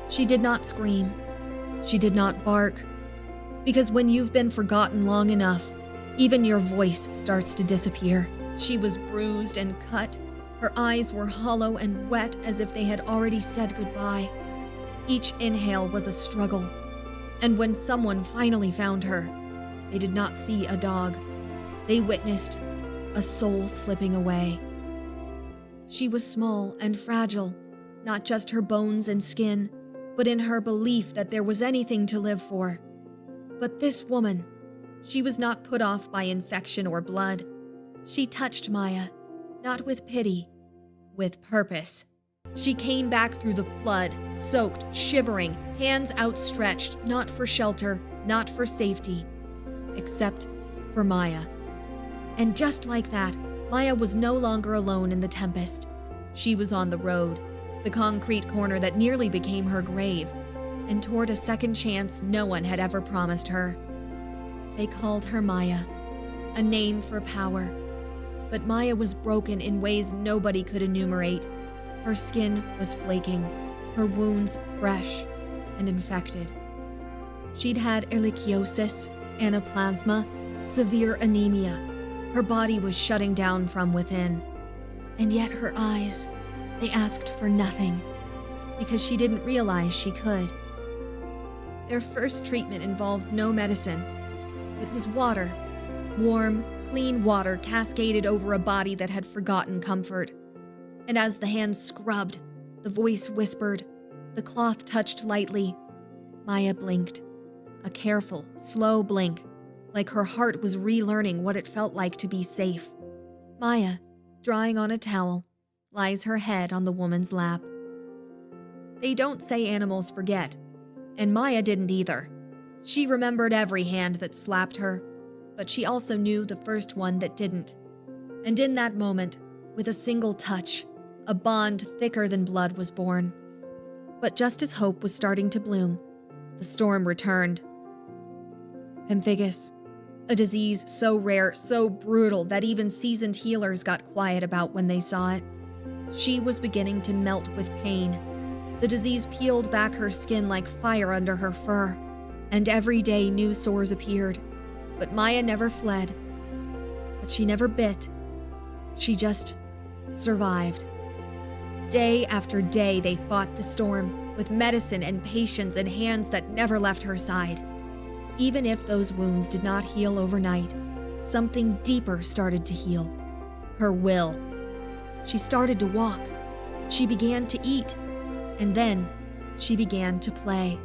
She did not scream. She did not bark. Because when you've been forgotten long enough, even your voice starts to disappear. She was bruised and cut. Her eyes were hollow and wet as if they had already said goodbye. Each inhale was a struggle. And when someone finally found her, they did not see a dog. They witnessed a soul slipping away. She was small and fragile, not just her bones and skin, but in her belief that there was anything to live for. But this woman, she was not put off by infection or blood. She touched Maya, not with pity, with purpose. She came back through the flood, soaked, shivering, hands outstretched, not for shelter, not for safety, except for Maya. And just like that, Maya was no longer alone in the tempest. She was on the road, the concrete corner that nearly became her grave, and toward a second chance no one had ever promised her. They called her Maya, a name for power. But Maya was broken in ways nobody could enumerate. Her skin was flaking, her wounds fresh and infected. She'd had ehrlichiosis, anaplasma, severe anemia. Her body was shutting down from within. And yet her eyes, they asked for nothing, because she didn't realize she could. Their first treatment involved no medicine. It was water, warm, clean water cascaded over a body that had forgotten comfort. And as the hands scrubbed, the voice whispered, the cloth touched lightly. Maya blinked, a careful, slow blink, like her heart was relearning what it felt like to be safe. Maya, drying on a towel, lies her head on the woman's lap. They don't say animals forget, and Maya didn't either. She remembered every hand that slapped her, but she also knew the first one that didn't. And in that moment, with a single touch, a bond thicker than blood was born. But just as hope was starting to bloom, the storm returned. Pemphigus, a disease so rare, so brutal that even seasoned healers got quiet about when they saw it. She was beginning to melt with pain. The disease peeled back her skin like fire under her fur, and every day new sores appeared. But Maya never fled. But she never bit. She just survived. Day after day, they fought the storm with medicine and patience and hands that never left her side. Even if those wounds did not heal overnight, something deeper started to heal. Her will. She started to walk. She began to eat. And then she began to play.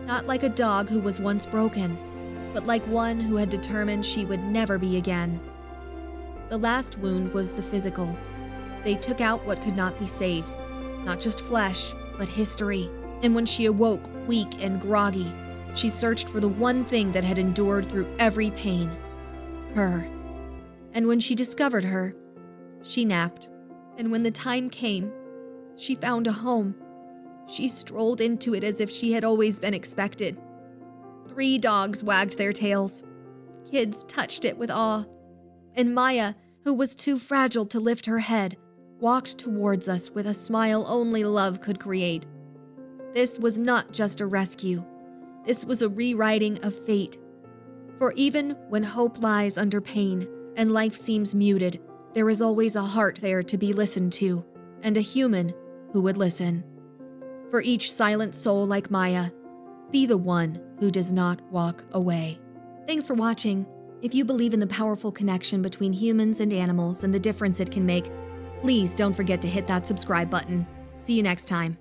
Not like a dog who was once broken, but like one who had determined she would never be again. The last wound was the physical. They took out what could not be saved, not just flesh, but history. And when she awoke, weak and groggy, she searched for the one thing that had endured through every pain, her. And when she discovered her, she napped. And when the time came, she found a home. She strolled into it as if she had always been expected. 3 dogs wagged their tails. Kids touched it with awe. And Maya, who was too fragile to lift her head, walked towards us with a smile only love could create. This was not just a rescue. This was a rewriting of fate. For even when hope lies under pain and life seems muted, there is always a heart there to be listened to, and a human who would listen. For each silent soul like Maya, be the one who does not walk away. Thanks for watching. If you believe in the powerful connection between humans and animals and the difference it can make, please don't forget to hit that subscribe button. See you next time.